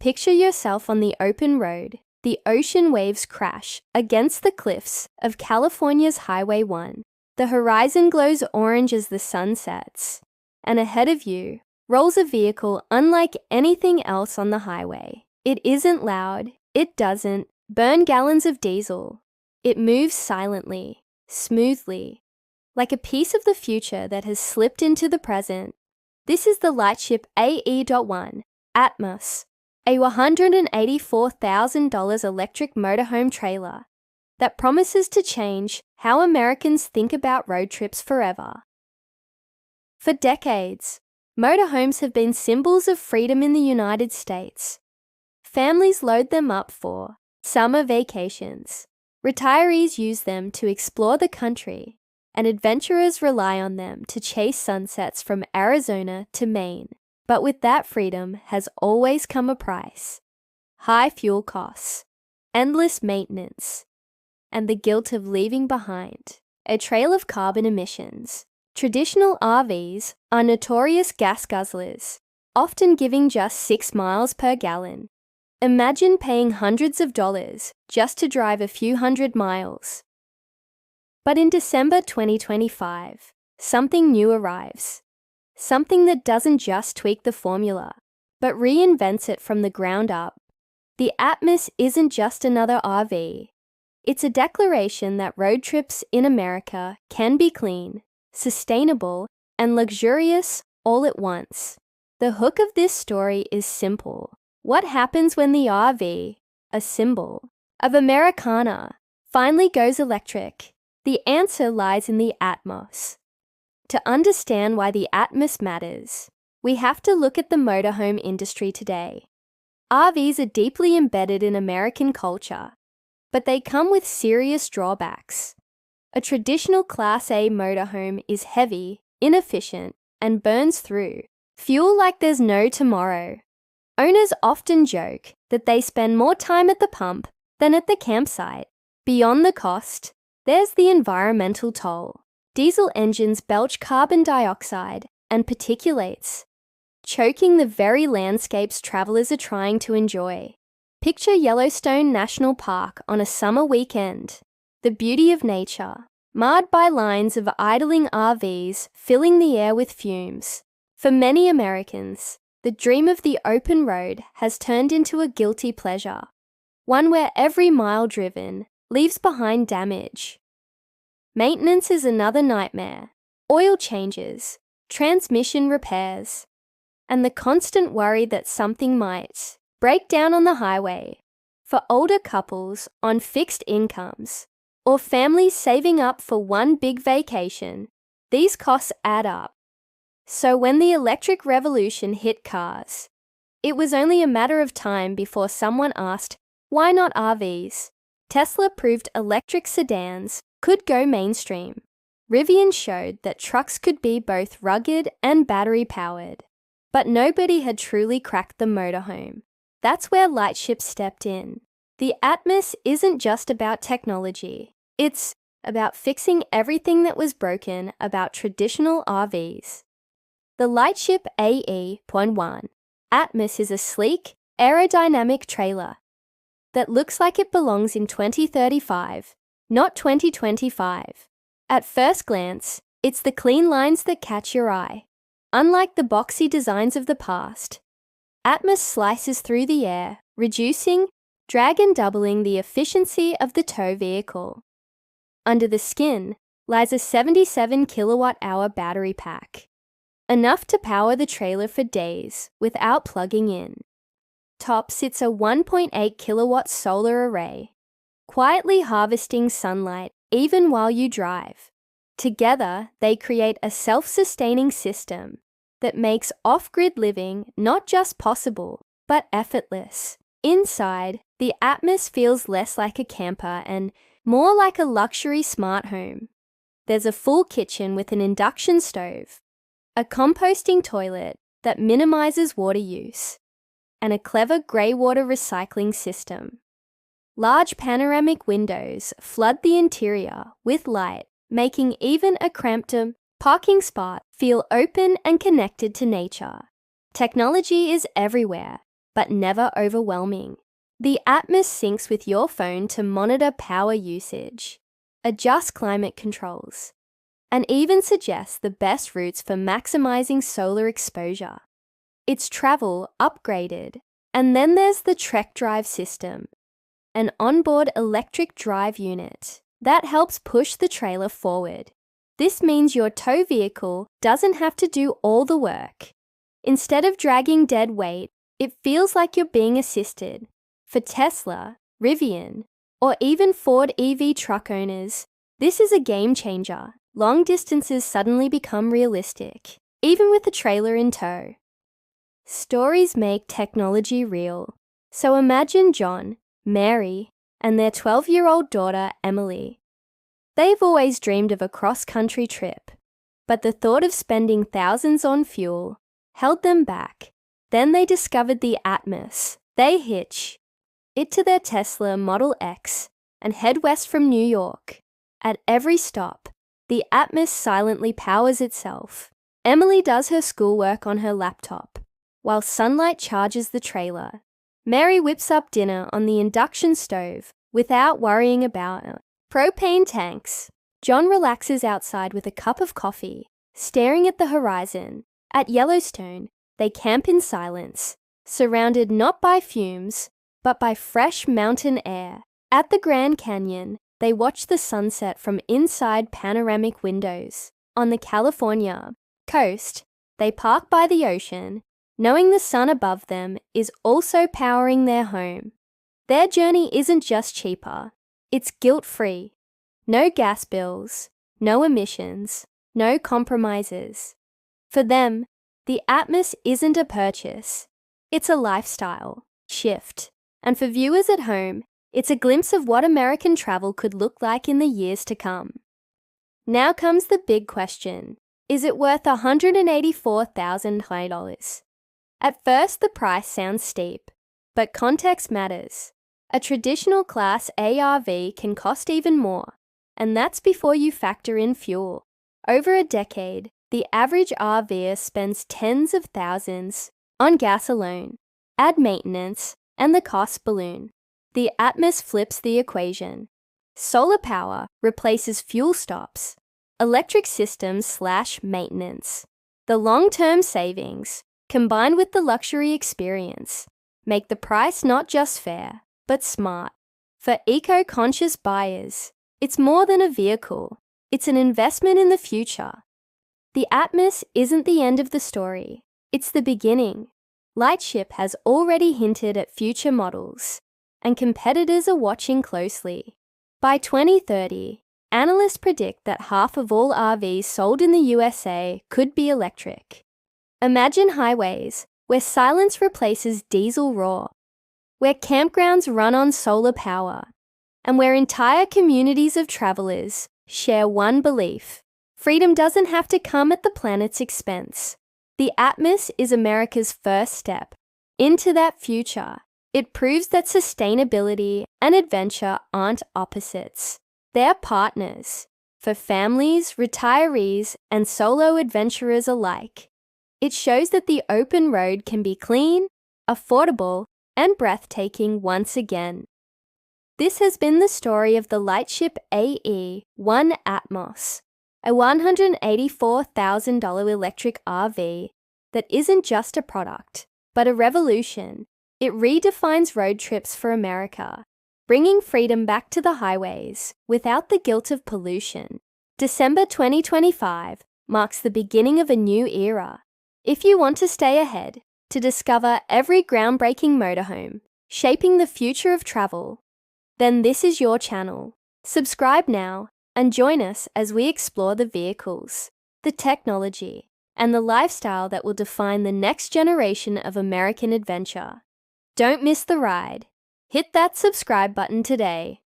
Picture yourself on the open road. The ocean waves crash against the cliffs of California's Highway 1. The horizon glows orange as the sun sets, and ahead of you rolls a vehicle unlike anything else on the highway. It isn't loud. It doesn't burn gallons of diesel. It moves silently, smoothly, like a piece of the future that has slipped into the present. This is the Lightship AE.1 Atmos, a $184,000 electric motorhome trailer that promises to change how Americans think about road trips forever. For decades, motorhomes have been symbols of freedom in the United States. Families load them up for summer vacations. Retirees use them to explore the country, and adventurers rely on them to chase sunsets from Arizona to Maine. But with that freedom has always come a price: high fuel costs, endless maintenance, and the guilt of leaving behind a trail of carbon emissions. Traditional RVs are notorious gas guzzlers, often giving just 6 miles per gallon. Imagine paying hundreds of dollars just to drive a few hundred miles. But in December 2025, something new arrives. Something that doesn't just tweak the formula, but reinvents it from the ground up. The Atmos isn't just another RV. It's a declaration that road trips in America can be clean, sustainable, and luxurious all at once. The hook of this story is simple. What happens when the RV, a symbol of Americana, finally goes electric? The answer lies in the Atmos. To understand why the Atmos matters, we have to look at the motorhome industry today. RVs are deeply embedded in American culture, but they come with serious drawbacks. A traditional Class A motorhome is heavy, inefficient, and burns through fuel like there's no tomorrow. Owners often joke that they spend more time at the pump than at the campsite. Beyond the cost, there's the environmental toll. Diesel engines belch carbon dioxide and particulates, choking the very landscapes travelers are trying to enjoy. Picture Yellowstone National Park on a summer weekend. The beauty of nature, marred by lines of idling RVs filling the air with fumes. For many Americans, the dream of the open road has turned into a guilty pleasure, one where every mile driven leaves behind damage. Maintenance is another nightmare. Oil changes, transmission repairs, and the constant worry that something might break down on the highway. For older couples on fixed incomes or families saving up for one big vacation, these costs add up. So when the electric revolution hit cars, it was only a matter of time before someone asked, why not RVs? Tesla proved electric sedans could go mainstream. Rivian showed that trucks could be both rugged and battery-powered. But nobody had truly cracked the motorhome. That's where Lightship stepped in. The Atmos isn't just about technology. It's about fixing everything that was broken about traditional RVs. The Lightship AE.1 Atmos is a sleek, aerodynamic trailer that looks like it belongs in 2035, not 2025. At first glance, it's the clean lines that catch your eye. Unlike the boxy designs of the past, Atmos slices through the air, reducing, drag and doubling the efficiency of the tow vehicle. Under the skin lies a 77 kilowatt-hour battery pack, enough to power the trailer for days without plugging in. Top sits a 1.8 kilowatt solar array, quietly harvesting sunlight even while you drive. Together, they create a self-sustaining system that makes off-grid living not just possible, but effortless. Inside, the Atmos feels less like a camper and more like a luxury smart home. There's a full kitchen with an induction stove, a composting toilet that minimizes water use, and a clever grey water recycling system. Large panoramic windows flood the interior with light, making even a cramped parking spot feel open and connected to nature. Technology is everywhere, but never overwhelming. The Atmos syncs with your phone to monitor power usage, adjust climate controls, and even suggests the best routes for maximizing solar exposure. It's travel upgraded. And then there's the Trek Drive system, an onboard electric drive unit that helps push the trailer forward. This means your tow vehicle doesn't have to do all the work. Instead of dragging dead weight, it feels like you're being assisted. For Tesla, RVing, or even Ford EV truck owners, this is a game changer. Long distances suddenly become realistic, even with a trailer in tow. Stories make technology real. So imagine John, Mary, and their 12-year-old daughter, Emily. They've always dreamed of a cross-country trip, but the thought of spending thousands on fuel held them back. Then they discovered the Atmos. They hitch it to their Tesla Model X and head west from New York. At every stop, the Atmos silently powers itself. Emily does her schoolwork on her laptop, while sunlight charges the trailer. Mary whips up dinner on the induction stove without worrying about propane tanks. John relaxes outside with a cup of coffee, staring at the horizon. At Yellowstone, they camp in silence, surrounded not by fumes, but by fresh mountain air. At the Grand Canyon, they watch the sunset from inside panoramic windows. On the California coast, they park by the ocean, knowing the sun above them is also powering their home. Their journey isn't just cheaper, it's guilt-free. No gas bills, no emissions, no compromises. For them, the Atmos isn't a purchase, it's a lifestyle shift. And for viewers at home, it's a glimpse of what American travel could look like in the years to come. Now comes the big question. Is it worth $184,000? At first, the price sounds steep, but context matters. A traditional Class A RV can cost even more, and that's before you factor in fuel. Over a decade, the average RVer spends tens of thousands on gas alone. Add maintenance, and the costs balloon. The Atmos flips the equation. Solar power replaces fuel stops, electric systems / maintenance. The long-term savings, combined with the luxury experience, make the price not just fair, but smart. For eco-conscious buyers, it's more than a vehicle. It's an investment in the future. The Atmos isn't the end of the story. It's the beginning. Lightship has already hinted at future models, and competitors are watching closely. By 2030, analysts predict that half of all RVs sold in the USA could be electric. Imagine highways where silence replaces diesel roar, where campgrounds run on solar power, and where entire communities of travelers share one belief: freedom doesn't have to come at the planet's expense. The Atmos is America's first step into that future. It proves that sustainability and adventure aren't opposites. They're partners for families, retirees, and solo adventurers alike. It shows that the open road can be clean, affordable, and breathtaking once again. This has been the story of the Lightship AE.1 Atmos, a $184,000 electric RV that isn't just a product, but a revolution. It redefines road trips for America, bringing freedom back to the highways without the guilt of pollution. December 2025 marks the beginning of a new era. If you want to stay ahead, to discover every groundbreaking motorhome shaping the future of travel, then this is your channel. Subscribe now and join us as we explore the vehicles, the technology, and the lifestyle that will define the next generation of American adventure. Don't miss the ride. Hit that subscribe button today.